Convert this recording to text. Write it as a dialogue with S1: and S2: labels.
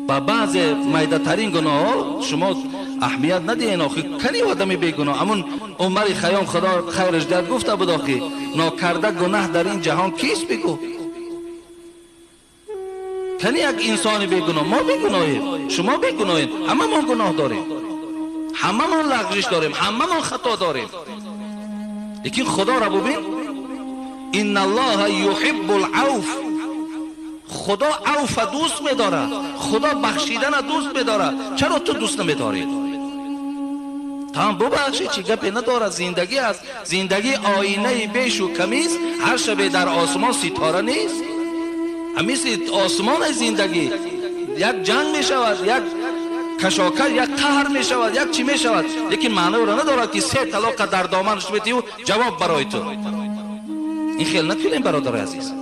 S1: با بعض میده ترین گناه شما اهمیت ندین. آخه کنی آدمی بیگناه. امون عمر خیام خدا خیرش داد گفته بود آخه ناکرده گناه در این جهان کیست؟ بگو کنی یک انسان بیگناه. ما بیگناهیم، شما بیگناهیم، همه ما گناه داریم، همه ما لغزش داریم، همه ما خطا داریم. لیکن خدا را ببین، ان الله یحب العفو، خدا عفو دوست می‌داره، خدا بخشیدن دوست می‌داره. چرا تو دوست نمی‌داری؟ تام ببخشی چی گپی نداره. زندگی است، زندگی آینه بیش و کمیست. هر شب در آسمان ستاره نیست. مثل آسمان زندگی یک جنگ می شود، یک کشاکش، یک قهر می شود، یک چی می شود، لیکن معنی را ندارد که 3 طلاق در دامنش بیتی و جواب برای تو. این خیال نکنیم برادر عزیز.